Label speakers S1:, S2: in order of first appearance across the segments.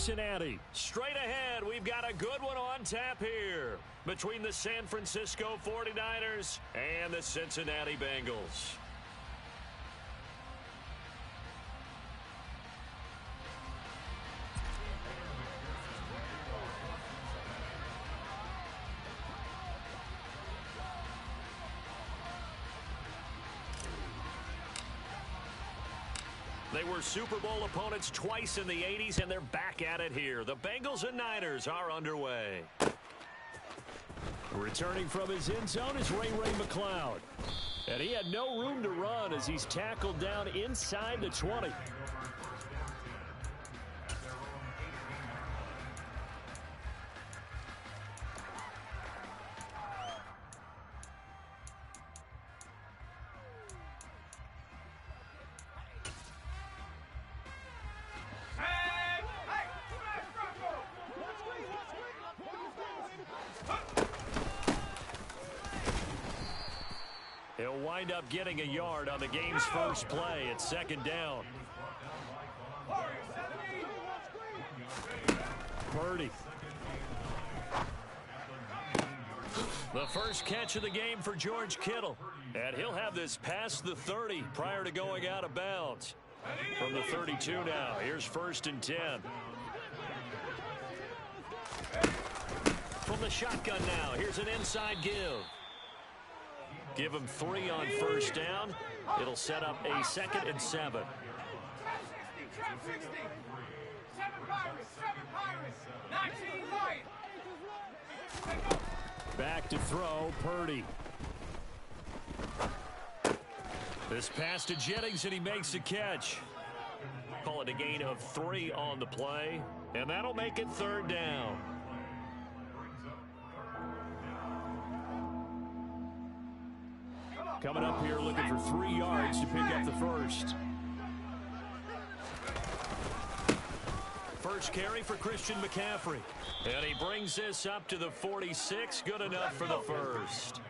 S1: Cincinnati.
S2: Straight ahead, we've got a good one on tap here between the San Francisco 49ers and the Cincinnati Bengals. They were Super Bowl opponents twice in the 80s, and they're back at it here. The Bengals and Niners are underway.
S1: Returning from his end zone is Ray McCloud. And he had no room to run as he's tackled down inside the 20.
S2: He'll wind up getting a yard on the game's first play. It's second down.
S1: Purdy.
S2: The first catch of the game for George Kittle. And he'll have this past the 30 prior to going out of bounds. From the 32 now. Here's 1st and 10. From the shotgun now. Here's an inside give. Give him 3 on first down. It'll set up a 2nd and 7.
S1: Back to throw, Purdy.
S2: This pass to Jennings, and he makes the catch. Call it a gain of 3 on the play, and that'll make it 3rd down.
S1: Coming up here looking for 3 yards to pick up the first.
S2: First carry for Christian McCaffrey. And he brings this up to the 46. Good enough for the first.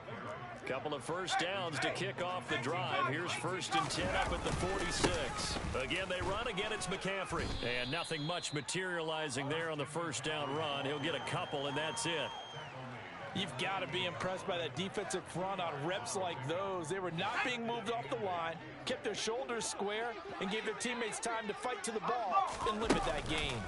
S2: Couple of first downs to kick off the drive. Here's 1st and 10 up at the 46. Again, they run. Again, it's McCaffrey. And nothing much materializing there on the first down run. He'll get a couple, and that's it.
S3: You've got to be impressed by that defensive front on reps like those. They were not being moved off the line, kept their shoulders square, and gave their teammates time to fight to the ball and limit that gain.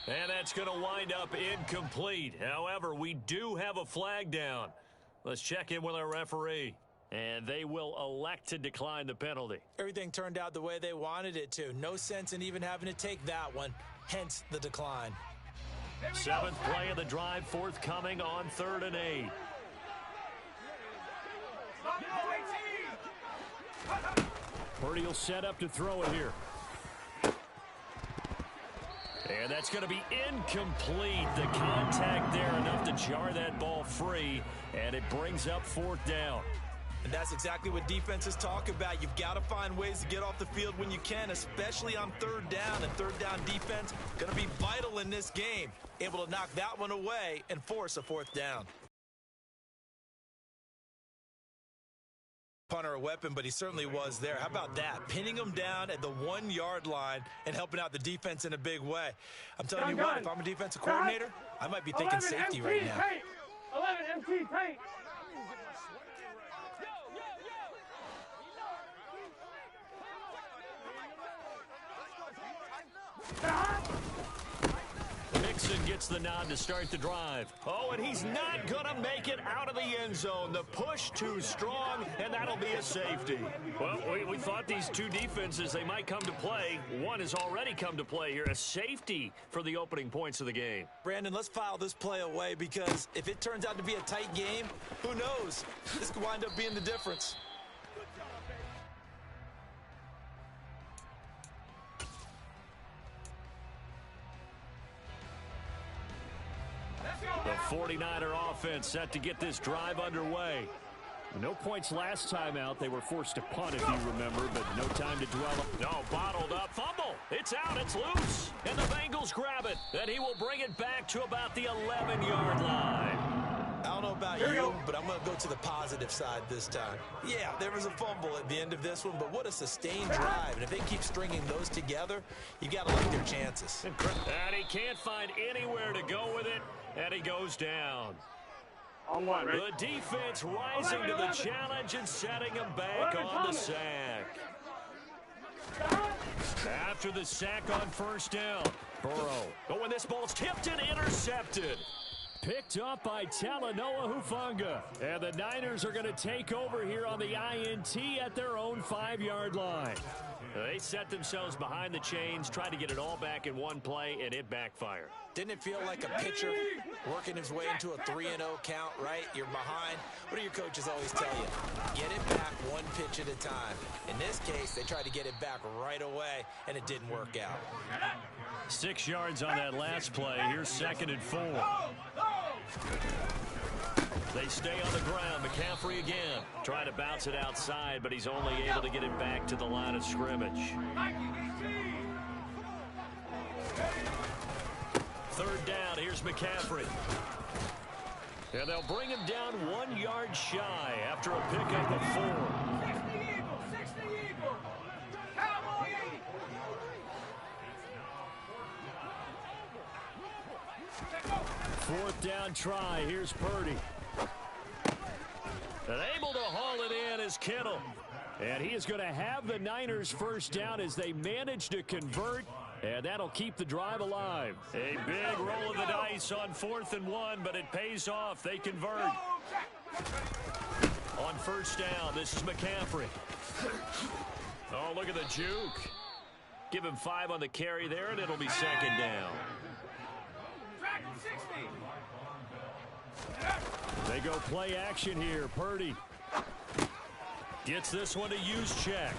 S2: And that's going to wind up incomplete. However, we do have a flag down. Let's check in with our referee. And they will elect to decline the penalty.
S3: Everything turned out the way they wanted it to. No sense in even having to take that one. Hence the decline.
S2: 7th play of the drive forthcoming on 3rd and 8.
S1: Purdy will set up to throw it here.
S2: And that's going to be incomplete. The contact there enough to jar that ball free. And it brings up 4th down.
S3: And that's exactly what defenses talk about. You've got to find ways to get off the field when you can, especially on 3rd down. And 3rd down defense going to be vital in this game. Able to knock that one away and force a 4th down. Punter a weapon, but he certainly was there. How about that? Pinning him down at the 1-yard line and helping out the defense in a big way. I'm telling you what, if I'm a defensive coordinator, I might be thinking safety right now.
S4: 11 MT paint.
S2: Mixon gets the nod to start the drive. Oh, and he's not going to make it out of the end zone. The push too strong, and that'll be a safety. Well, we thought these two defenses, they might come to play. One has already come to play here. A safety for the opening points of the game.
S3: Brandon, let's file this play away because if it turns out to be a tight game, who knows? This could wind up being the difference.
S2: The 49er offense set to get this drive underway.
S1: No points last time out. They were forced to punt, if you remember, but no time to dwell.
S2: No, bottled up. Fumble. It's out. It's loose. And the Bengals grab it. And he will bring it back to about the 11-yard line.
S3: I don't know about you, but I'm going to go to the positive side this time. Yeah, there was a fumble at the end of this one, but what a sustained drive. And if they keep stringing those together, you got to like their chances.
S2: And he can't find anywhere to go with it, and he goes down.
S4: On one, right?
S2: The defense rising to the challenge and setting him back on the sack. After the sack on first down, Burrow. But when this ball's tipped and intercepted.
S1: Picked up by Talanoa Hufanga. And the Niners are going to take over here on the INT at their own 5-yard line.
S2: They set themselves behind the chains, tried to get it all back in one play, and it backfired.
S3: Didn't it feel like a pitcher working his way into a 3-0 count, right? You're behind. What do your coaches always tell you? Get it back one pitch at a time. In this case, they tried to get it back right away, and it didn't work out.
S2: 6 yards on that last play. Here's 2nd and 4. They stay on the ground. McCaffrey again. Trying to bounce it outside, but he's only able to get it back to the line of scrimmage. 3rd down. Here's McCaffrey. And they'll bring him down 1 yard shy after a pickup of 4.
S1: 4th down try. Here's Purdy.
S2: And able to haul it in is Kittle.
S1: And he is going to have the Niners first down as they manage to convert. And that'll keep the drive alive.
S2: A big roll of the dice on 4th and 1, but it pays off. They convert. On first down, this is McCaffrey. Oh, look at the juke. Give him 5 on the carry there, and it'll be 2nd down.
S1: They go play action here. Purdy
S2: gets this one to use check.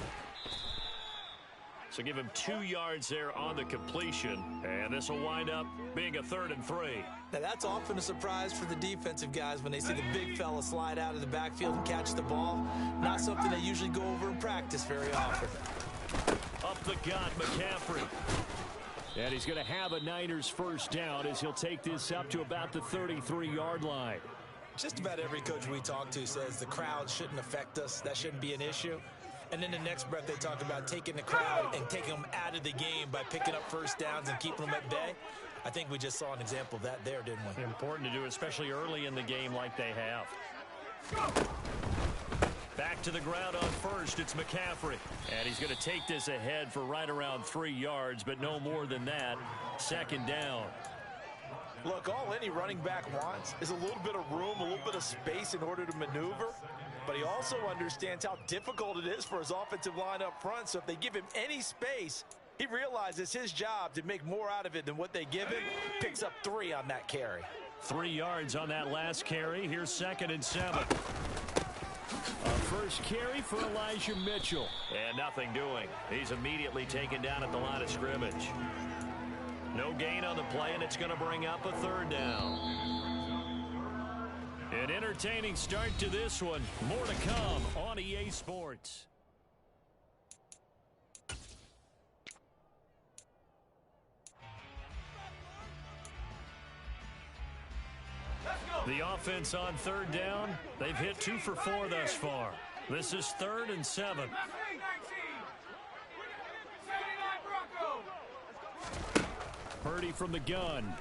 S2: So give him 2 yards there on the completion. And this will wind up being a 3rd and 3.
S3: Now, that's often a surprise for the defensive guys when they see the big fella slide out of the backfield and catch the ball. Not something they usually go over in practice very often.
S2: Up the gut, McCaffrey.
S1: And he's going to have a Niners first down as he'll take this up to about the 33-yard line.
S3: Just about every coach we talk to says the crowd shouldn't affect us. That shouldn't be an issue. And then the next breath they talk about taking the crowd and taking them out of the game by picking up first downs and keeping them at bay. I think we just saw an example of that there, didn't we?
S2: Important to do, especially early in the game like they have. Back to the ground on first, it's McCaffrey. And he's going to take this ahead for right around 3 yards, but no more than that. 2nd down.
S3: Look, all any running back wants is a little bit of room, a little bit of space in order to maneuver. But he also understands how difficult it is for his offensive line up front. So if they give him any space, he realizes his job to make more out of it than what they give him. Picks up 3 on that carry.
S2: 3 yards on that last carry. Here's 2nd and 7.
S1: A first carry for Elijah Mitchell.
S2: And nothing doing. He's immediately taken down at the line of scrimmage. No gain on the play, and it's going to bring up a 3rd down. An entertaining start to this one. More to come on EA Sports. The offense on 3rd down, they've hit 2 for 4 thus far. This is 3rd and 7.
S1: Purdy from the gun.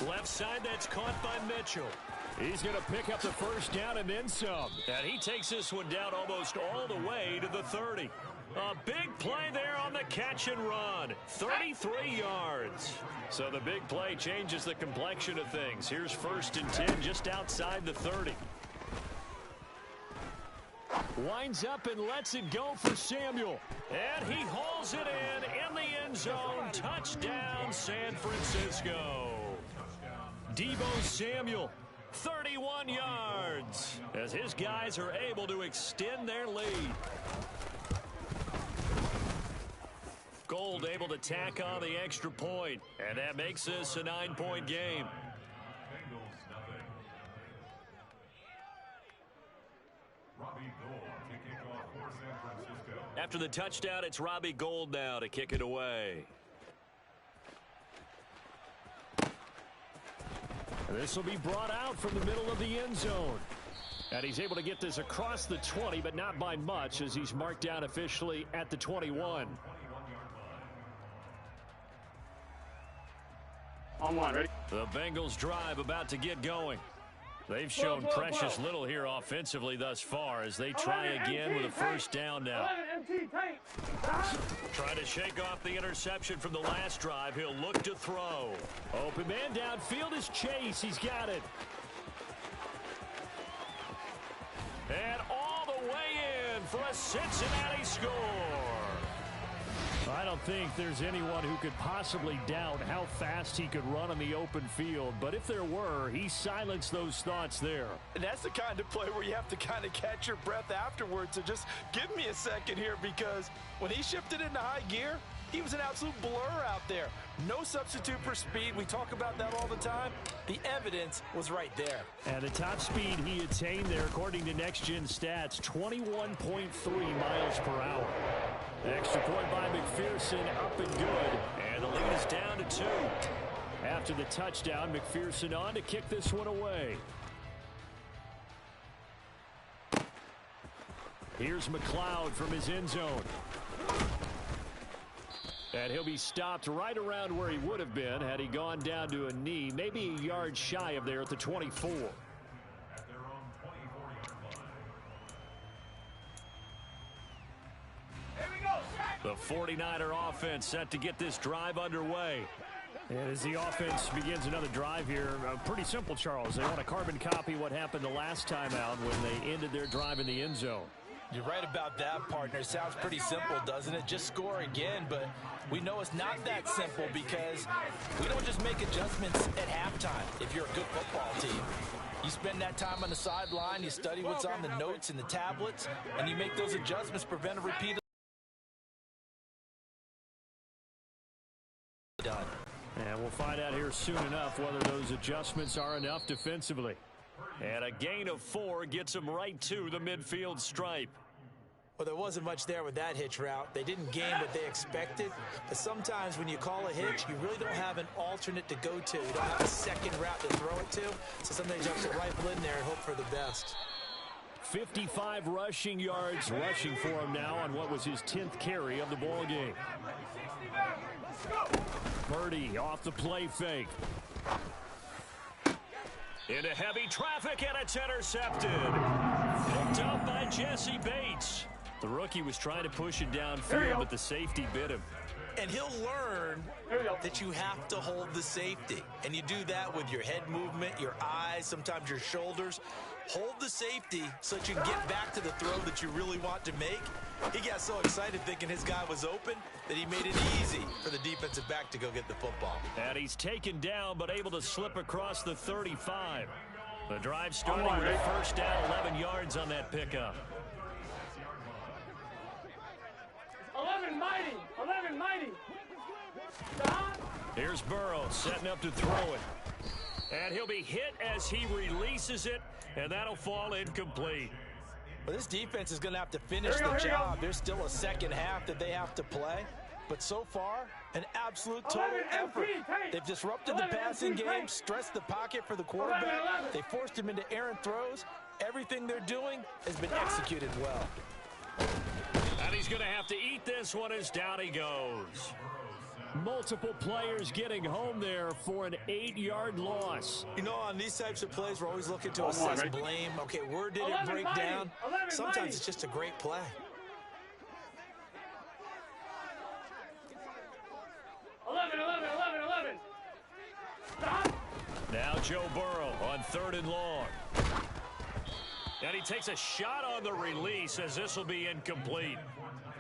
S2: Left side, that's caught by Mitchell.
S1: He's going to pick up the first down and then some.
S2: And he takes this one down almost all the way to the 30. A big play there on the catch and run. 33 yards. So the big play changes the complexion of things. Here's 1st and 10 just outside the 30.
S1: Winds up and lets it go for Samuel.
S2: And he hauls it in the end zone. Touchdown, San Francisco. Deebo Samuel, 31 yards, as his guys are able to extend their lead. Gold able to tack on the extra point, and that makes this a 9-point game. After the touchdown, it's Robbie Gould now to kick it away.
S1: This will be brought out from the middle of the end zone. And he's able to get this across the 20, but not by much, as he's marked down officially at the 21.
S4: On one, ready?
S2: The Bengals drive about to get going. They've shown precious little here offensively thus far as they try again with a first down now. Trying to shake off the interception from the last drive. He'll look to throw.
S1: Open man downfield is Chase. He's got it.
S2: And all the way in for a Cincinnati score.
S1: I don't think there's anyone who could possibly doubt how fast he could run on the open field. But if there were, he silenced those thoughts there.
S3: And that's the kind of play where you have to kind of catch your breath afterwards. So just give me a second here, because when he shifted into high gear, he was an absolute blur out there. No substitute for speed. We talk about that all the time. The evidence was right there.
S1: And the top speed he attained there, according to Next Gen Stats, 21.3 miles per hour. Extra point by McPherson, up and good.
S2: And the lead is down to 2.
S1: After the touchdown, McPherson on to kick this one away. Here's McLeod from his end zone. And he'll be stopped right around where he would have been had he gone down to a knee, maybe a yard shy of there at the 24.
S2: The 49er offense set to get this drive underway.
S1: And as the offense begins another drive here, pretty simple, Charles. They want to carbon copy what happened the last time out when they ended their drive in the end zone.
S3: You're right about that, partner. Sounds pretty simple, doesn't it? Just score again, but we know it's not that simple because we don't just make adjustments at halftime if you're a good football team. You spend that time on the sideline, you study what's on the notes and the tablets, and you make those adjustments, prevent a repeat. Done.
S1: And we'll find out here soon enough whether those adjustments are enough defensively.
S2: And a gain of 4 gets them right to the midfield stripe.
S3: Well, there wasn't much there with that hitch route. They didn't gain what they expected. But sometimes when you call a hitch, you really don't have an alternate to go to. You don't have a second route to throw it to. So sometimes you have to rifle in there and hope for the best.
S1: 55 rushing yards rushing for him now on what was his 10th carry of the ball game. Purdy off the play fake.
S2: Into heavy traffic, and it's intercepted. Picked up by Jesse Bates.
S1: The rookie was trying to push it downfield, but the safety bit him.
S3: And he'll learn that you have to hold the safety. And you do that with your head movement, your eyes, sometimes your shoulders. Hold the safety so that you can get back to the throw that you really want to make. He got so excited thinking his guy was open that he made it easy for the defensive back to go get the football.
S2: And he's taken down but able to slip across the 35. The drive starting with a first down, 11 yards on that pickup.
S4: 11 mighty. 11 mighty.
S2: Here's Burrow setting up to throw it. And he'll be hit as he releases it, and that'll fall incomplete.
S3: Well, this defense is going to have to finish the job. There's still a second half that they have to play. But so far, an absolute total effort. They've disrupted the passing game, stressed the pocket for the quarterback. They forced him into errant throws. Everything they're doing has been executed well.
S2: And he's going to have to eat this one as down he goes.
S1: Multiple players getting home there for an 8-yard loss.
S3: You know, on these types of plays, we're always looking to assess blame. Okay, where did it break down? Sometimes it's just a great play.
S4: 11. Stop.
S2: Now Joe Burrow on 3rd and long. And he takes a shot on the release as this will be incomplete.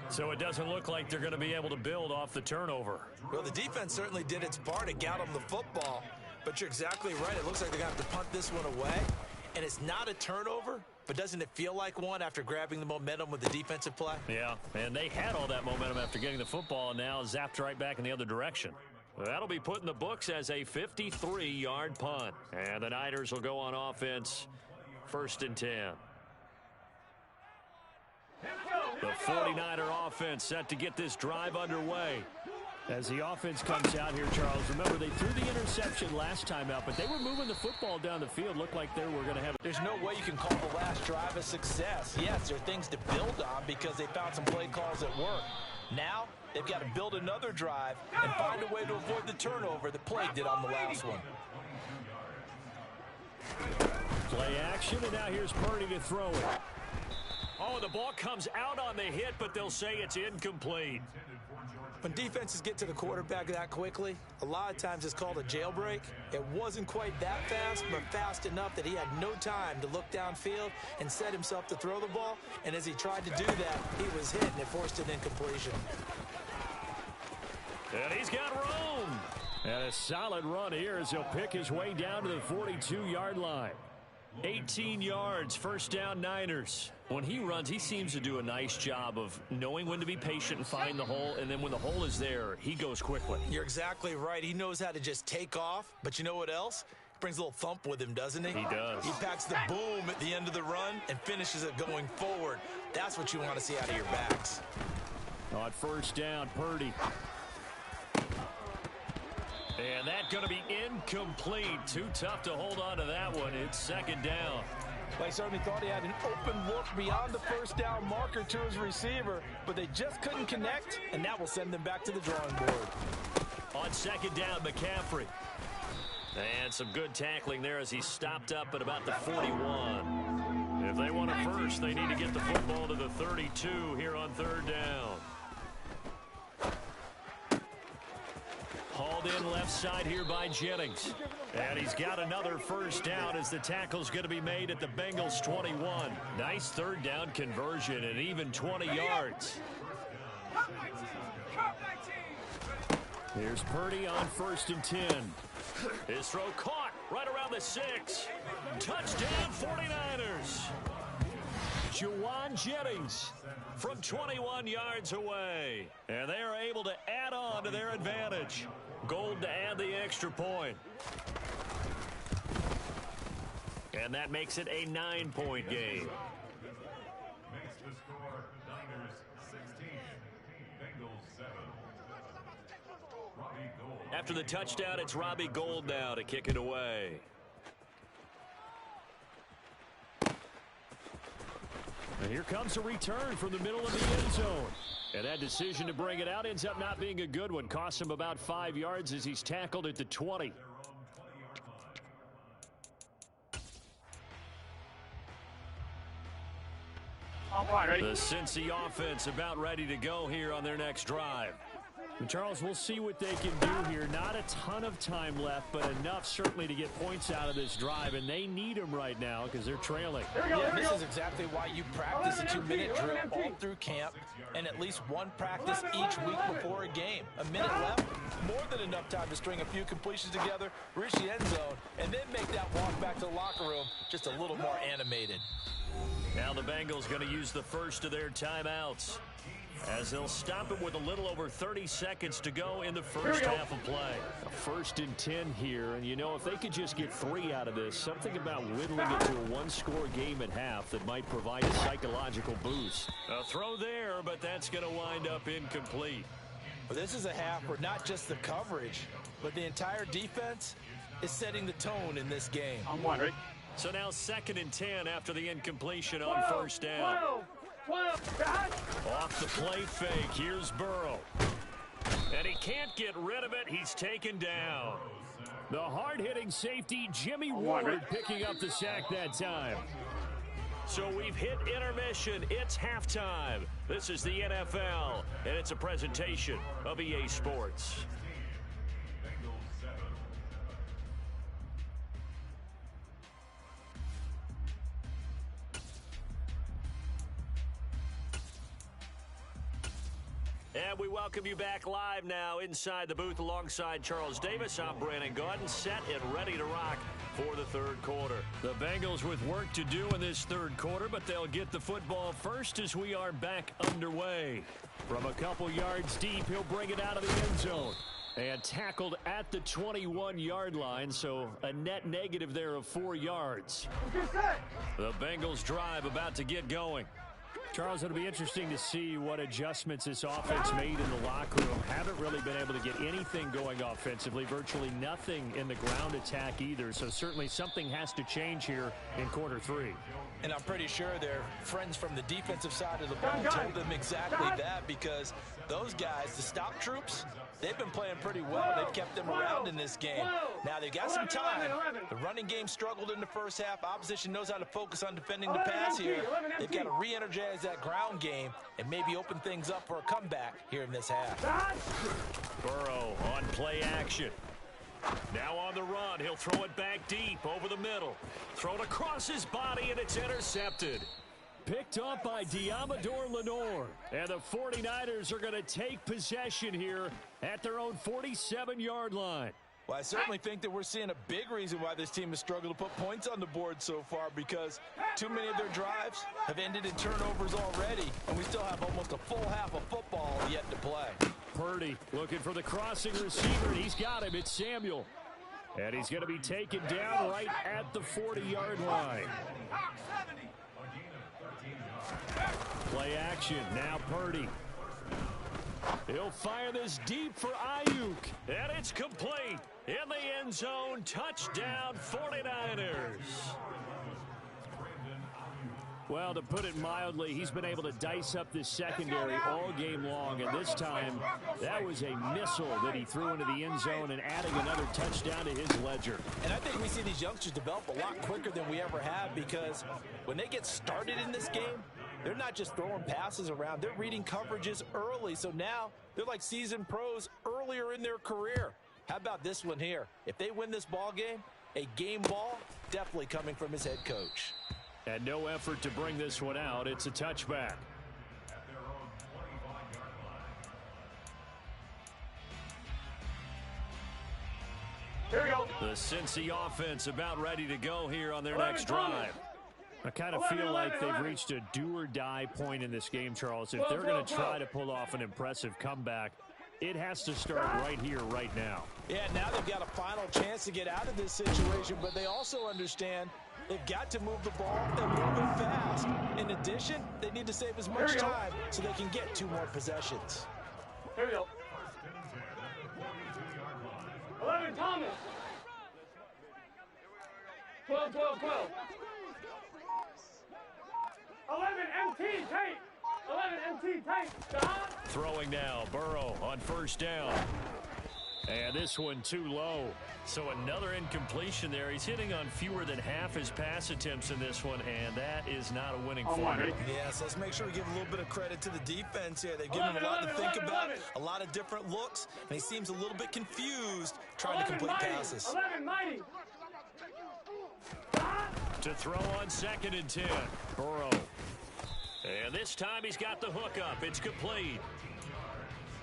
S2: So it doesn't look like they're going to be able to build off the turnover.
S3: Well, the defense certainly did its part to get them the football. But you're exactly right. It looks like they're going to have to punt this one away. And it's not a turnover, but doesn't it feel like one after grabbing the momentum with the defensive play?
S2: Yeah, and they had all that momentum after getting the football and now zapped right back in the other direction. That'll be put in the books as a 53-yard punt. And the Niners will go on offense 1st and 10. The 49er offense set to get this drive underway.
S1: As the offense comes out here, Charles, remember they threw the interception last time out, but they were moving the football down the field. Looked like they were going to have it.
S3: There's no way you can call the last drive a success. Yes, there are things to build on because they found some play calls that work. Now, they've got to build another drive and find a way to avoid the turnover the play did on the last one.
S1: Play action, and now here's Purdy to throw it.
S2: Oh, the ball comes out on the hit, but they'll say it's incomplete.
S3: When defenses get to the quarterback that quickly, a lot of times it's called a jailbreak. It wasn't quite that fast, but fast enough that he had no time to look downfield and set himself to throw the ball. And as he tried to do that, he was hit, and it forced an incompletion.
S2: And he's got room.
S1: And a solid run here as he'll pick his way down to the 42-yard line.
S2: 18 yards, first down Niners. When he runs, he seems to do a nice job of knowing when to be patient and find the hole, and then when the hole is there, he goes quickly.
S3: You're exactly right. He knows how to just take off, but you know what else? Brings a little thump with him, doesn't he?
S2: He does.
S3: He packs the boom at the end of the run and finishes it going forward. That's what you want to see out of your backs.
S1: On first down, Purdy.
S2: And that's going to be incomplete. Too tough to hold on to that one. It's second down.
S3: They certainly thought he had an open look beyond the first down marker to his receiver, but they just couldn't connect, and that will send them back to the drawing board.
S2: On second down, McCaffrey. And some good tackling there as he stopped up at about the 41. If they want it first, they need to get the football to the 32 here on third down. Hauled in left side here by Jennings. And he's got another first down as the tackle's going to be made at the Bengals 21. Nice third down conversion and even 20 yards.
S1: Here's Purdy on first and 10.
S2: His throw caught right around the 6. Touchdown 49ers.
S1: Juwan Jennings
S2: from 21 yards away. And they are able to add on to their advantage. Gold to add the extra point. And that makes it a 9-point game.
S5: Makes the score Niners 16, Bengals 7. Robbie Gould.
S2: After the touchdown, it's Robbie Gould now to kick it away.
S1: And here comes a return from the middle of the end zone. And that decision to bring it out ends up not being a good one. Costs him about 5 yards as he's tackled at the 20.
S2: The Cincy offense about ready to go here on their next drive.
S1: And Charles, we'll see what they can do here. Not a ton of time left, but enough certainly to get points out of this drive. And they need them right now because they're trailing.
S3: Yeah, this is exactly why you practice a 2-minute drill all through camp and at least one practice each week before a game. A minute left, more than enough time to string a few completions together, reach the end zone, and then make that walk back to the locker room just a little more animated.
S2: Now the Bengals going to use the first of their timeouts, as they'll stop him with a little over 30 seconds to go in the first half of play.
S1: A first and 10 here, and you know, if they could just get 3 out of this, something about whittling it to a one-score game at half that might provide a psychological boost.
S2: A throw there, but that's going to wind up incomplete.
S3: Well, this is a half where not just the coverage, but the entire defense is setting the tone in this game.
S4: I'm one, ready?
S2: So now second and 10 after the incompletion on first down.
S4: 12,
S2: Off the play fake, here's Burrow. And he can't get rid of it, he's taken down.
S1: The hard-hitting safety, Jimmy Ward, picking up the sack that time.
S2: So we've hit intermission, it's halftime. This is the NFL, and it's a presentation of EA Sports. And we welcome you back live now inside the booth alongside Charles Davis. I'm Brandon Gaudin, set and ready to rock for the third quarter.
S1: The Bengals with work to do in this third quarter, but they'll get the football first as we are back underway. From a couple yards deep, he'll bring it out of the end zone. And tackled at the 21-yard line, so a net negative there of 4 yards.
S2: The Bengals drive about to get going.
S1: Charles, it'll be interesting to see what adjustments this offense made in the locker room. Haven't really been able to get anything going offensively, virtually nothing in the ground attack either. So certainly something has to change here in quarter three.
S3: And I'm pretty sure their friends from the defensive side of the ball told them exactly that, because those guys, the stop troops, they've been playing pretty well. They've kept them around in this game. Now, they've got some time. The running game struggled in the first half. Opposition knows how to focus on defending the pass here. They've got to re-energize that ground game and maybe open things up for a comeback here in this half.
S1: Burrow on play action. Now on the run, he'll throw it back deep over the middle. Thrown across his body, and it's intercepted. Picked up by Diamador Lenore. And the 49ers are going to take possession here at their own 47-yard line.
S3: Well, I certainly think that we're seeing a big reason why this team has struggled to put points on the board so far, because too many of their drives have ended in turnovers already, and we still have almost a full half of football yet to play.
S1: Purdy looking for the crossing receiver, and he's got him. It's Samuel. And he's going to be taken down right at the 40-yard line. Play action. Now Purdy. He'll fire this deep for Ayuk. And it's complete. In the end zone. Touchdown 49ers. Well, to put it mildly, he's been able to dice up this secondary all game long. And this time, that was a missile that he threw into the end zone and adding another touchdown to his ledger.
S3: And I think we see these youngsters develop a lot quicker than we ever have, because when they get started in this game, they're not just throwing passes around. They're reading coverages early. So now they're like seasoned pros earlier in their career. How about this one here? If they win this ball game, a game ball, definitely coming from his head coach.
S1: And no effort to bring this one out. It's a touchback.
S5: At their own 25-yard line.
S4: Here we go.
S1: The Cincy offense about ready to go here on their next drive. I kind of feel like they've reached a do-or-die point in this game, Charles. If they're going to try to pull off an impressive comeback, it has to start right here, right now.
S3: Yeah, now they've got a final chance to get out of this situation, but they also understand they've got to move the ball and move it fast. In addition, they need to save as much time so they can get 2 more possessions.
S4: Here we go. 11 Thomas. 12, 12, 12. 11 MT tape. 11 MT tape. Stop.
S1: Throwing now, Burrow on first down. And this one too low. So another incompletion there. He's hitting on fewer than half his pass attempts in this one, and that is not a winning formula.
S3: Yes, let's make sure we give a little bit of credit to the defense here. They've given him a lot to think about, a lot of different looks, and he seems a little bit confused trying to complete passes.
S4: 11 mighty.
S1: To throw on 2nd and 10. Burrow. And this time he's got the hook up. It's complete.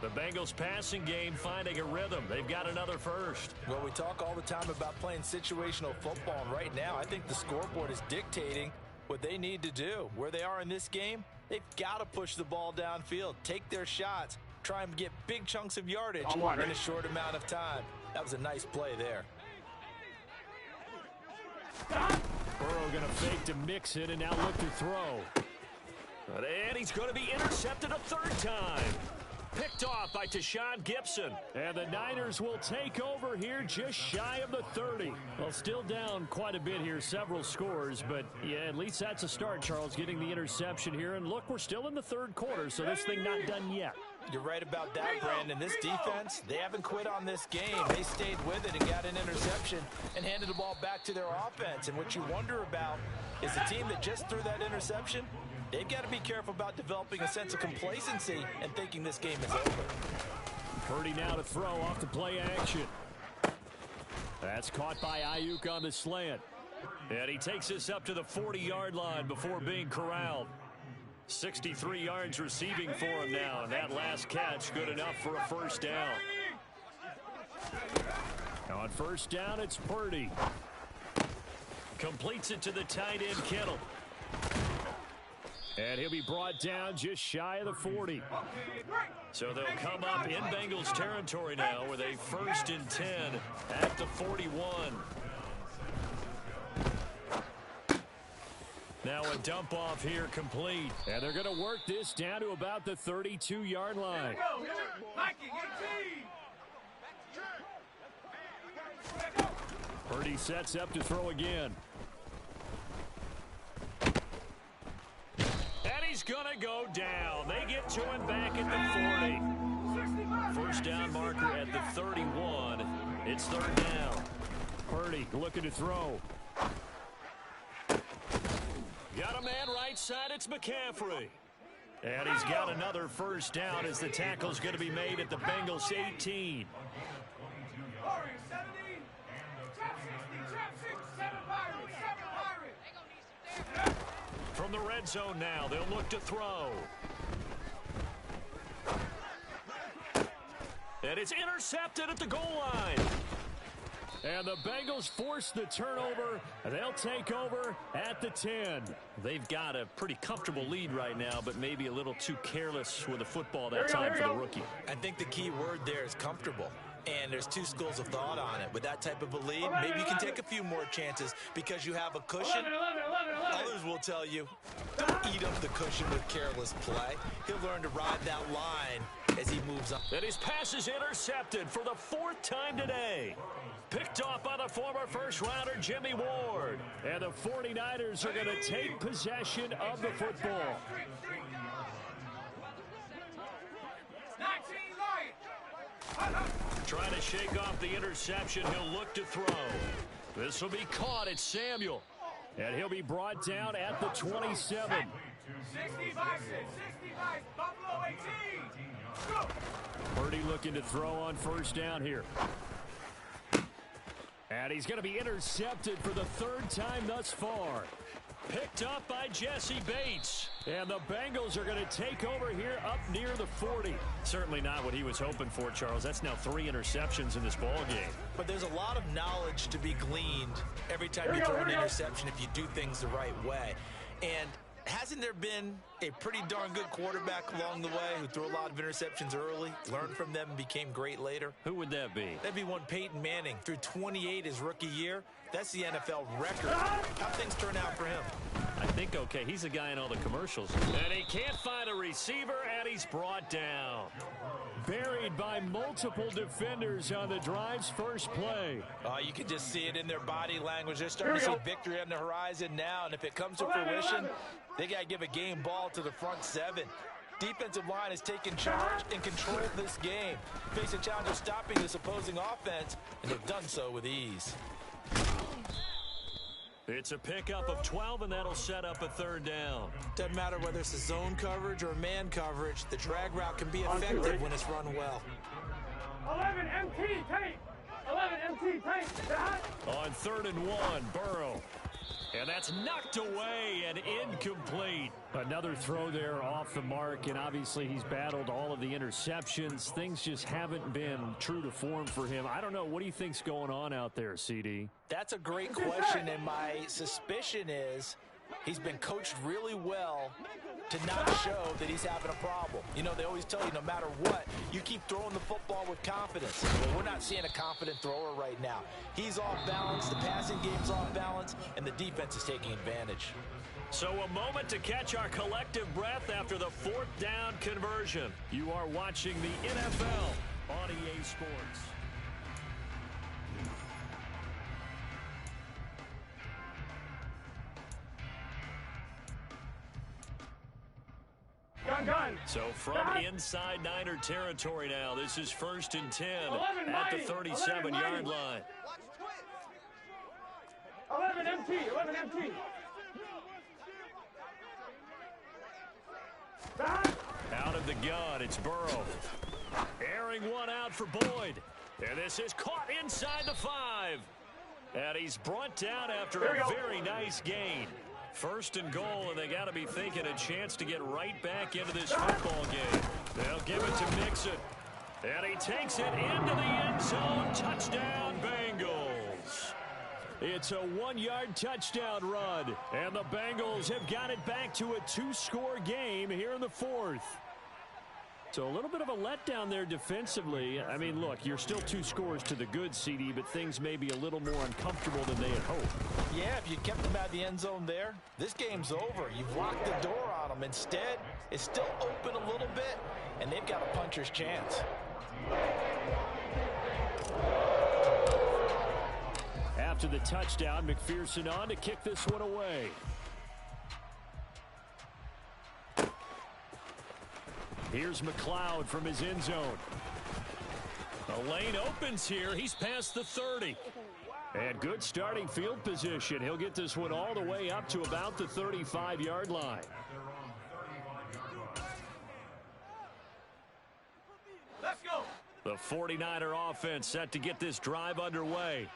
S1: The Bengals passing game finding a rhythm. They've got another first.
S3: Well, we talk all the time about playing situational football, and right now I think the scoreboard is dictating what they need to do. Where they are in this game, they've got to push the ball downfield, take their shots, try and get big chunks of yardage in a short amount of time. That was a nice play there.
S1: Burrow going to fake to mix it and now look to throw. And he's going to be intercepted a 3rd time. Picked off by Tashawn Gibson. And the Niners will take over here just shy of the 30. Well, still down quite a bit here, several scores. But, yeah, at least that's a start, Charles, getting the interception here. And, look, we're still in the 3rd quarter, so this thing not done yet.
S3: You're right about that, Brandon. This defense, they haven't quit on this game. They stayed with it and got an interception and handed the ball back to their offense. And what you wonder about is the team that just threw that interception, they've got to be careful about developing a sense of complacency and thinking this game is over.
S1: Purdy now to throw off the play action. That's caught by Ayuk on the slant. And he takes this up to the 40-yard line before being corralled. 63 yards receiving for him now, and that last catch good enough for a first down. Now on first down, it's Purdy. Completes it to the tight end, Kittle. And he'll be brought down just shy of the 40. So they'll come up in Bengals territory now with a 1st and 10 at the 41. Now a dump off here complete. And they're going to work this down to about the 32-yard line. Purdy sets up to throw again. And he's going to go down. They get to him back at the 40. First down marker at the 31. It's third down. Purdy looking to throw. Got a man right side. It's McCaffrey. And he's got another first down as the tackle's going to be made at the Bengals 18. From the red zone now, they'll look to throw. And it's intercepted at the goal line. And the Bengals force the turnover. They'll take over at the 10. They've got a pretty comfortable lead right now, but maybe a little too careless with the football that time for the rookie.
S3: I think the key word there is comfortable. And there's two schools of thought on it. With that type of a lead, maybe you can take a few more chances because you have a cushion.
S4: 11.
S3: Others will tell you, don't eat up the cushion with careless play. He'll learn to ride that line as he moves on.
S1: And his pass is intercepted for the fourth time today. Picked off by the former first-rounder Jimmy Ward. And the 49ers are going to take possession of the football. Trying to shake off the interception. He'll look to throw. This will be caught. It's Samuel. And he'll be brought down at the 27.
S4: 65, Buffalo 18. Go.
S1: Purdy looking to throw on first down here. And he's going to be intercepted for the third time thus far. Picked up by Jesse Bates. And the Bengals are going to take over here up near the 40. Certainly not what he was hoping for, Charles. That's now 3 interceptions in this ball game.
S3: But there's a lot of knowledge to be gleaned every time you throw an interception if you do things the right way. And hasn't there been a pretty darn good quarterback along the way who threw a lot of interceptions early, learned from them, and became great later?
S1: Who would that be?
S3: That'd be one Peyton Manning. Threw 28 his rookie year. That's the NFL record. How things turn out for him?
S1: I think okay. He's a guy in all the commercials. And he can't find a receiver, and he's brought down. Buried by multiple defenders on the drive's first play.
S3: You can just see it in their body language. They're starting to see victory on the horizon now, and if it comes to fruition, they got to give a game ball to the front 7. Defensive line has taken charge and controlled this game. Face a challenge of stopping this opposing offense, and they've done so with ease.
S1: It's a pickup of 12, and that'll set up a third down.
S3: Doesn't matter whether it's a zone coverage or man coverage, the drag route can be effective when it's run well.
S4: 11 MT tape. 11 MT tape.
S1: On 3rd and 1, Burrow. And that's knocked away and incomplete. Another throw there off the mark, and obviously he's battled all of the interceptions. Things just haven't been true to form for him. I don't know. What do you think's going on out there, CD?
S3: That's a great question, and my suspicion is he's been coached really well to not show that he's having a problem. You know, they always tell you no matter what, you keep throwing the football with confidence. Well, we're not seeing a confident thrower right now. He's off balance, the passing game's off balance, and the defense is taking advantage.
S1: So a moment to catch our collective breath after the 4th down conversion. You are watching the NFL on EA Sports.
S4: Gun.
S1: So from inside Niner territory now, this is 1st and 10 at the 37-yard line.
S4: 11 MT.
S1: Out of the gun, it's Burrow. Airing one out for Boyd. And this is caught inside the 5. And he's brought down after a very nice gain. 1st and goal, and they got to be thinking a chance to get right back into this football game. They'll give it to Mixon. And he takes it into the end zone. Touchdown, Bengals. It's a 1-yard touchdown run, and the Bengals have got it back to a 2-score game here in the 4th. So a little bit of a letdown there defensively. I mean, look, you're still 2 scores to the good, CD, but things may be a little more uncomfortable than they had hoped.
S3: Yeah, if you kept them out of the end zone there, this game's over. You've locked the door on them. Instead, it's still open a little bit, and they've got a puncher's chance.
S1: After the touchdown, McPherson on to kick this one away. Here's McLeod from his end zone.
S2: The lane opens here. He's past the 30.
S1: And good starting field position. He'll get this one all the way up to about the 35-yard line.
S4: Let's go.
S2: The 49er offense set to get this drive underway.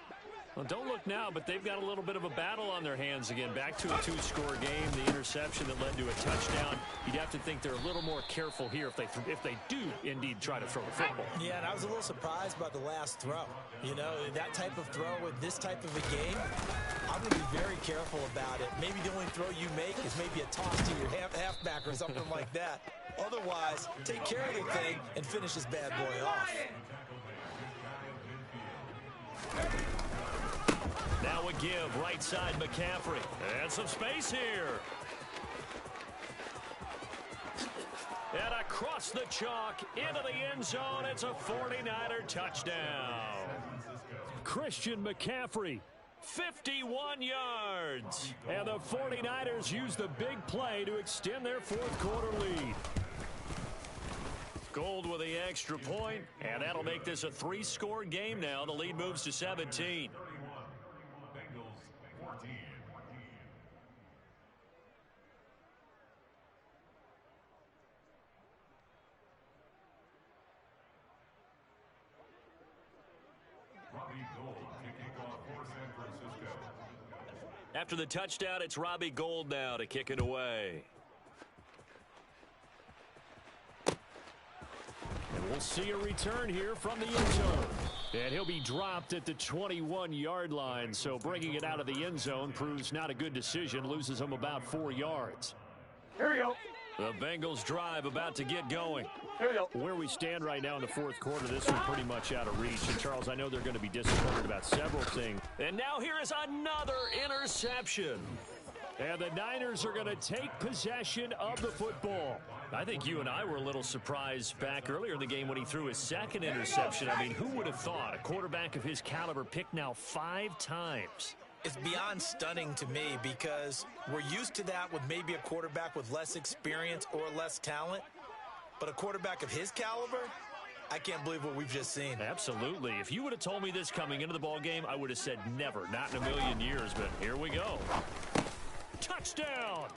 S1: Well, don't look now, but they've got a little bit of a battle on their hands again. Back to a 2-score game. The interception that led to a touchdown. You'd have to think they're a little more careful here if they do indeed try to throw the football.
S3: Yeah, and I was a little surprised by the last throw. You know, that type of throw with this type of a game, I'm going to be very careful about it. Maybe the only throw you make is maybe a toss to your halfback or something like that. Otherwise, take care of the thing and finish this bad boy off.
S2: Now a give, right side McCaffrey. And some space here. And across the chalk, into the end zone, it's a 49er touchdown.
S1: Christian McCaffrey,
S2: 51 yards.
S1: and the 49ers use the big play to extend their fourth-quarter lead.
S2: Gold with the extra point, and that'll make this a 3-score game now. The lead moves to 17. After the touchdown, it's Robbie Gould now to kick it away.
S1: And we'll see a return here from the end zone. And he'll be dropped at the 21-yard line, so bringing it out of the end zone proves not a good decision, loses him about 4 yards.
S4: Here we go.
S2: The Bengals drive about to get going.
S4: Here we go.
S1: Where we stand right now in the fourth quarter, this one pretty much out of reach. And, Charles, I know they're going to be disappointed about several things.
S2: And now here is another interception.
S1: And the Niners are going to take possession of the football.
S2: I think you and I were a little surprised back earlier in the game when he threw his second interception. I mean, who would have thought a quarterback of his caliber picked now 5 times?
S3: It's beyond stunning to me because we're used to that with maybe a quarterback with less experience or less talent. But a quarterback of his caliber, I can't believe what we've just seen.
S2: Absolutely. If you would have told me this coming into the ball game, I would have said never, not in a million years. But here we go.
S1: Touchdown!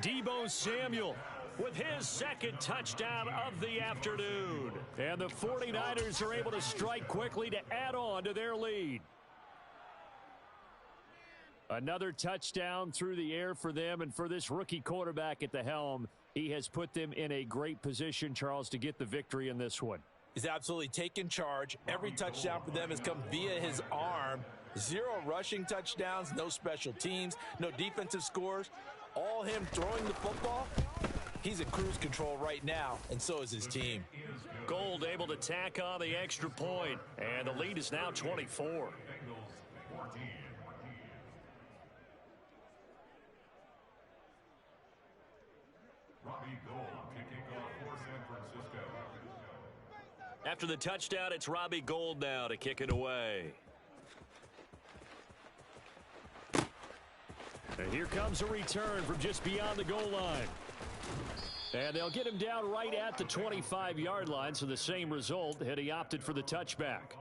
S1: Deebo Samuel with his second touchdown of the afternoon. And the 49ers are able to strike quickly to add on to their lead. Another touchdown through the air for them, and for this rookie quarterback at the helm, he has put them in a great position, Charles, to get the victory in this one.
S3: He's absolutely taken charge. Every touchdown for them has come via his arm. 0 rushing touchdowns, no special teams, no defensive scores. All him throwing the football. He's in cruise control right now, and so is his team.
S2: Gould able to tack on the extra point, and the lead is now 24. After the touchdown, it's Robbie Gould now to kick it away.
S1: And here comes a return from just beyond the goal line. And they'll get him down right at the 25-yard line, so the same result had he opted for the touchback.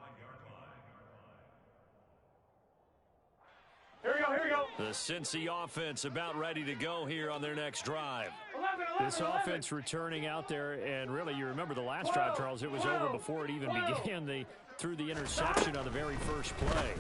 S4: Here we go. Here we go.
S2: The Cincy offense about ready to go here on their next drive.
S4: 11.
S1: This offense returning out there, and really, you remember the last drive, Charles, it was over before it even began. They threw the interception on the very first play.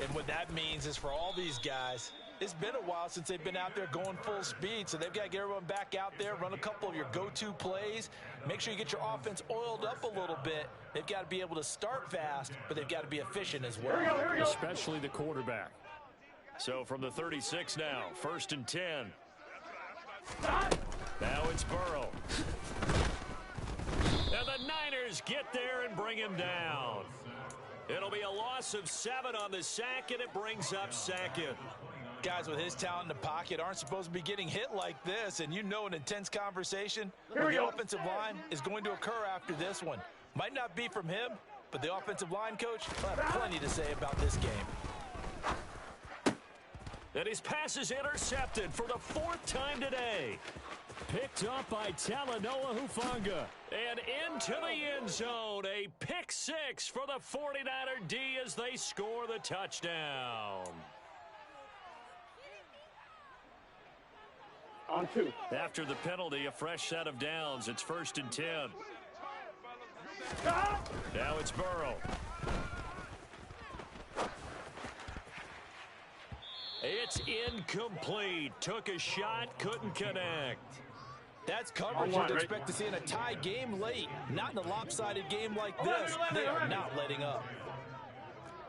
S3: And what that means is for all these guys, it's been a while since they've been out there going full speed, so they've got to get everyone back out there, run a couple of your go-to plays, make sure you get your offense oiled up a little bit. They've got to be able to start fast, but they've got to be efficient as well.
S4: Here we go.
S1: Especially the quarterback.
S2: So from the 36 now, 1st and 10.
S4: Stop.
S2: Now it's Burrow.
S1: And the Niners get there and bring him down. It'll be a loss of 7 on the sack, and it brings up second.
S3: Guys with his talent in the pocket aren't supposed to be getting hit like this, and you know an intense conversation with the offensive line is going to occur after this one. Might not be from him, but the offensive line coach will have plenty to say about this game.
S1: And his pass is intercepted for the 4th time today. Picked up by Talanoa Hufanga. And into the end zone. A pick 6 for the 49er D as they score the touchdown.
S4: On 2.
S1: After the penalty, a fresh set of downs. It's 1st and 10.
S4: Stop.
S1: Now it's Burrow. It's incomplete. Took a shot, couldn't connect.
S3: That's coverage you'd expect to see in a tie game late. Not in a lopsided game like this. They are not letting up.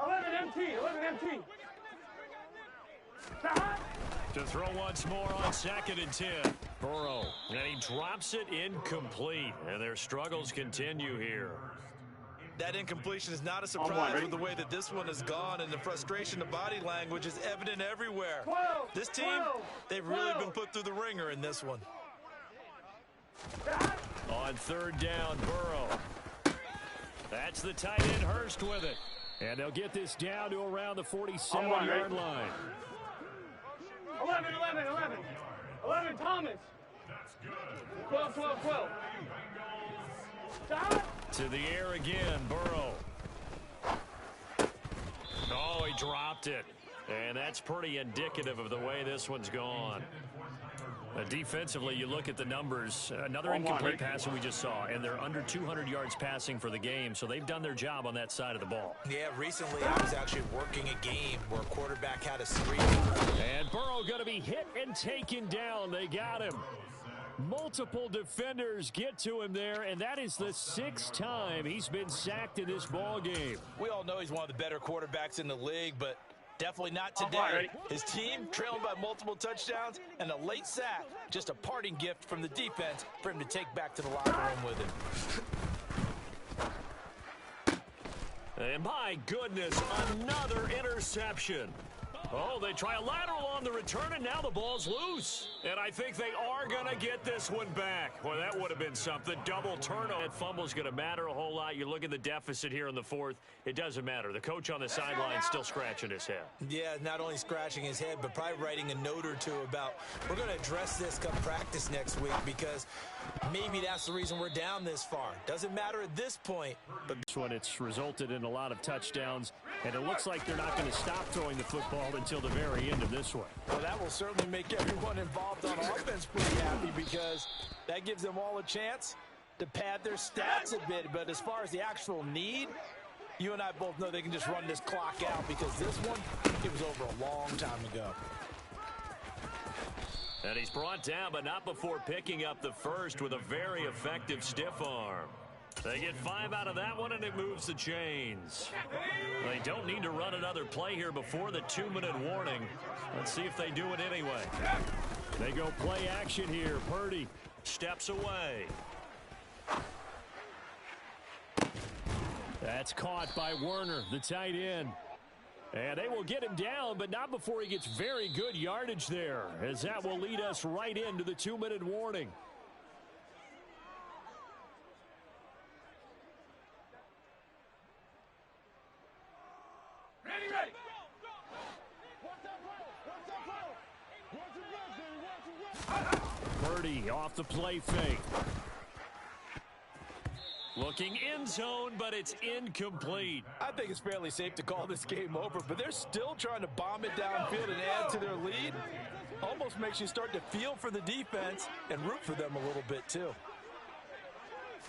S4: 11 MT. 11 MT. Stop.
S1: To throw once more on 2nd and 10. Burrow. And he drops it incomplete. And their struggles continue here.
S3: That incompletion is not a surprise with the way that this one has gone, and the frustration, the body language is evident everywhere. This team, they've really been put through the ringer in this one.
S1: On 3rd down, Burrow. That's the tight end, Hurst, with it. And they'll get this down to around the 47-yard line.
S4: 11, 11, 11. 11, Thomas. 12, 12, 12. Stop.
S1: To the air again, Burrow. Oh, he dropped it. And that's pretty indicative of the way this one's gone. Defensively, you look at the numbers. Another incomplete pass that we just saw, and they're under 200 yards passing for the game, so they've done their job on that side of the ball.
S3: Yeah, recently I was actually working a game where a quarterback had a streak.
S1: And Burrow going to be hit and taken down. They got him. Multiple defenders get to him there, and that is the 6th time he's been sacked in this ball game.
S3: We all know he's one of the better quarterbacks in the league, but definitely not today. His team trailing by multiple touchdowns, and a late sack, just a parting gift from the defense for him to take back to the locker room with him.
S1: And my goodness, another interception. Oh, they try a lateral on the return, and now the ball's loose. And I think they are going to get this one back. Well, that would have been something. Double turnover. That fumble's going to matter a whole lot. You look at the deficit here in the 4th. It doesn't matter. The coach on the sideline still scratching his head.
S3: Yeah, not only scratching his head, but probably writing a note or two about, we're going to address this come practice next week, because maybe that's the reason we're down this far. Doesn't matter at this point. But
S1: this one, it's resulted in a lot of touchdowns, and it looks like they're not going to stop throwing the football until the very end of this one.
S3: Well, that will certainly make everyone involved on offense pretty happy, because that gives them all a chance to pad their stats a bit. But as far as the actual need, you and I both know they can just run this clock out, because this one, it was over a long time ago.
S1: And he's brought down, but not before picking up the 1st with a very effective stiff arm. They get 5 out of that one, and it moves the chains. They don't need to run another play here before the 2-minute warning. Let's see if they do it anyway. They go play action here. Purdy steps away. That's caught by Werner, the tight end. And they will get him down, but not before he gets very good yardage there, as that will lead us right into the 2-minute warning.
S4: Ready.
S1: Purdy off the play fake. Looking end zone, but it's incomplete.
S3: I think it's fairly safe to call this game over, but they're still trying to bomb it downfield and add to their lead. Almost makes you start to feel for the defense and root for them a little bit, too.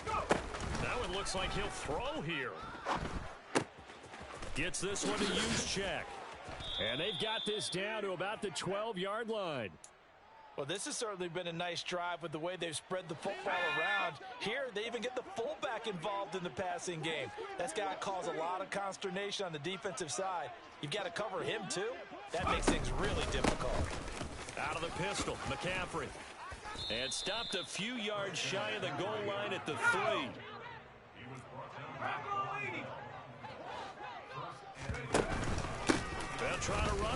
S1: That one looks like he'll throw here. Gets this one to use check. And they've got this down to about the 12-yard line.
S3: Well, this has certainly been a nice drive with the way they've spread the football around. Here, they even get the fullback involved in the passing game. That's got to cause a lot of consternation on the defensive side. You've got to cover him, too. That makes things really difficult.
S1: Out of the pistol, McCaffrey. And stopped a few yards shy of the goal line at the 3.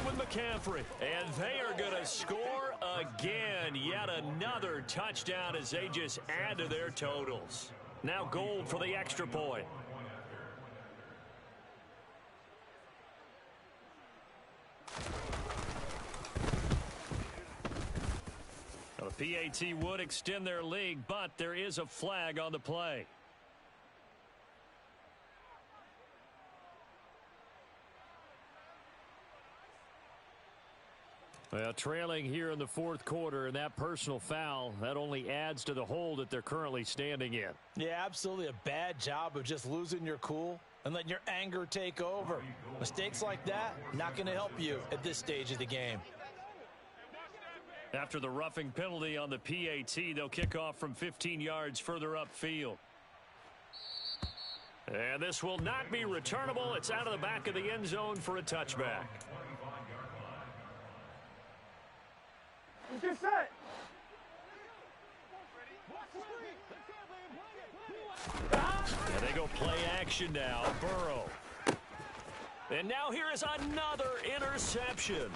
S1: with McCaffrey. And they are going to score again. Yet another touchdown as they just add to their totals. Now Gold for the extra point. The PAT would extend their lead, but there is a flag on the play. Well, trailing here in the fourth quarter, and that personal foul, that only adds to the hole that they're currently standing in.
S3: Yeah, absolutely a bad job of just losing your cool and letting your anger take over. Mistakes like that, not going to help you at this stage of the game.
S1: After the roughing penalty on the PAT, they'll kick off from 15 yards further upfield. And this will not be returnable. It's out of the back of the end zone for a touchback.
S4: Get set.
S1: And they go play action now. Burrow. And now here is another interception.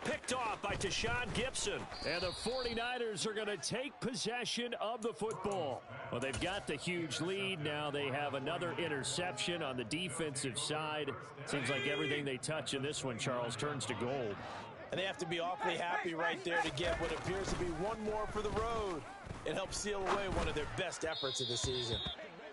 S1: Picked off by Tashawn Gibson. And the 49ers are going to take possession of the football. Well, they've got the huge lead. Now they have another interception on the defensive side. Seems like everything they touch in this one, Charles, turns to gold.
S3: And they have to be awfully happy right there to get what appears to be one more for the road. It helps seal away one of their best efforts of the season.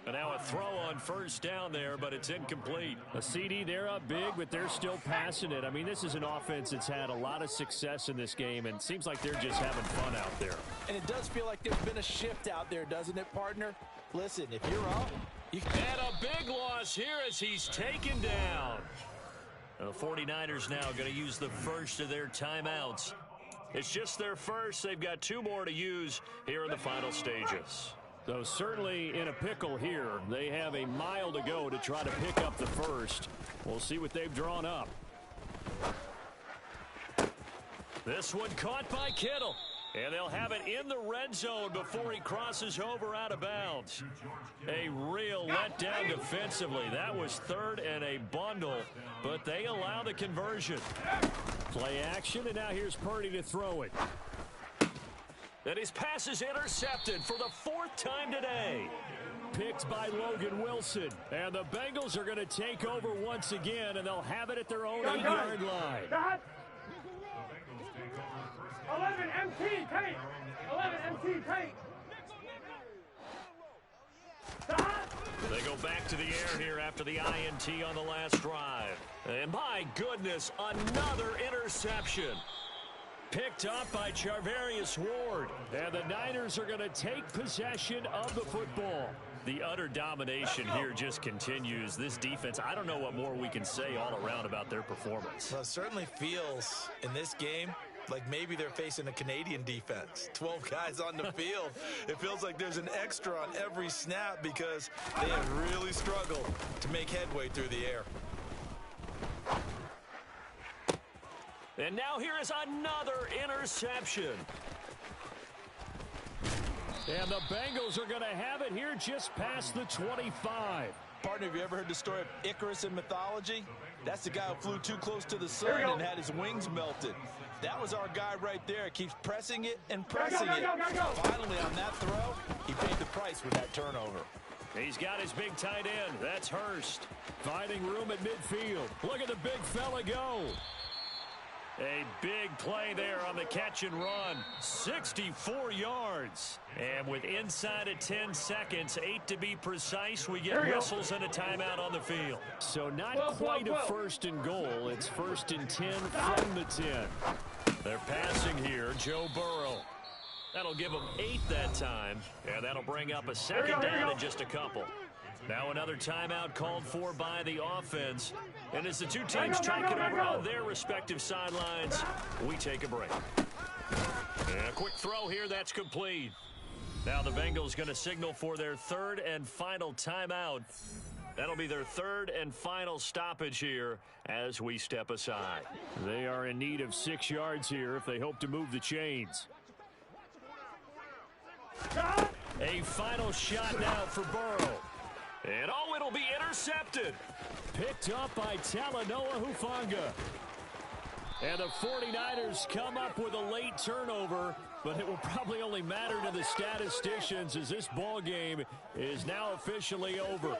S1: And now a throw on first down there, but it's incomplete. A CD, they're up big, but they're still passing it. I mean, this is an offense that's had a lot of success in this game, and it seems like they're just having fun out there. And it does feel like there's been a shift out there, doesn't it, partner? Listen, if you're up, you can... And a big loss here as he's taken down. The 49ers now going to use the first of their timeouts. It's just their first. They've got two more to use here in the final stages. So certainly in a pickle here. They have a mile to go to try to pick up the first. We'll see what they've drawn up. This one caught by Kittle. And they'll have it in the red zone before he crosses over out of bounds. A real letdown defensively. That was third and a bundle, but they allow the conversion. Play action, and now here's Purdy to throw it. And his pass is intercepted for the fourth time today. Picked by Logan Wilson. And the Bengals are going to take over once again, and they'll have it at their own 8-yard line.
S4: 11 MT, take! 11 MT, take!
S1: They go back to the air here after the INT on the last drive. And my goodness, another interception. Picked up by Charvarius Ward. And the Niners are going to take possession of the football. The utter domination here just continues. This defense, I don't know what more we can say all around about their performance.
S3: Well, it certainly feels in this game like maybe they're facing a Canadian defense. 12 guys on the field. It feels like there's an extra on every snap because they have really struggled to make headway through the air.
S1: And now here is another interception. And the Bengals are going to have it here just past the 25.
S3: Partner, have you ever heard the story of Icarus in mythology? That's the guy who flew too close to the sun and had his wings melted. That was our guy right there. Keeps pressing it and pressing it. Finally, on that throw, he paid the price with that turnover.
S1: He's got his big tight end. That's Hurst. Finding room at midfield. Look at the big fella go. A big play there on the catch and run. 64 yards. And with inside of 10 seconds, 8 to be precise, we get whistles and a timeout on the field. So not quite a first and goal. It's first and 10 from the 10. They're passing here, Joe Burrow. That'll give them 8 that time. And that'll bring up a second down in just a couple. Now another timeout called for by the offense. And as the two teams talk it over on their respective sidelines, we take a break. And a quick throw here, that's complete. Now the Bengals going to signal for their third and final timeout. That'll be their third and final stoppage here as we step aside. They are in need of 6 yards here if they hope to move the chains. A final shot now for Burrow. And oh, it'll be intercepted. Picked up by Talanoa Hufanga. And the 49ers come up with a late turnover, but it will probably only matter to the statisticians as this ball game is now officially over.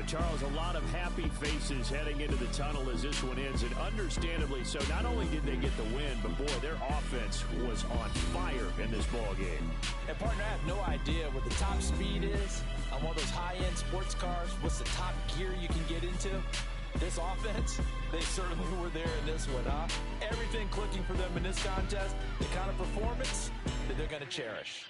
S1: Charles, a lot of happy faces heading into the tunnel as this one ends, and understandably so. Not only did they get the win, but boy, their offense was on fire in this ball game.
S3: And partner, I have no idea what the top speed is on one of those high-end sports cars. What's the top gear you can get into? This offense, they certainly were there in this one, huh? Everything clicking for them in this contest, the kind of performance that they're going to cherish.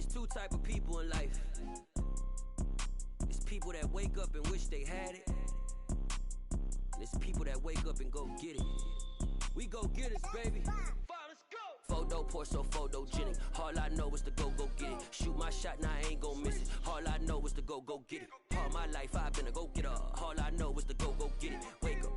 S6: It's two type of people in life. It's people that wake up and wish they had it. And it's people that wake up and go get it. We go get it, baby. Photo poor, so photogenic. All I know is to go get it. Shoot my shot, now I ain't gon' miss it. All I know is to go get it. All my life I've been a go-getter. All I know is to go get it. Wake up.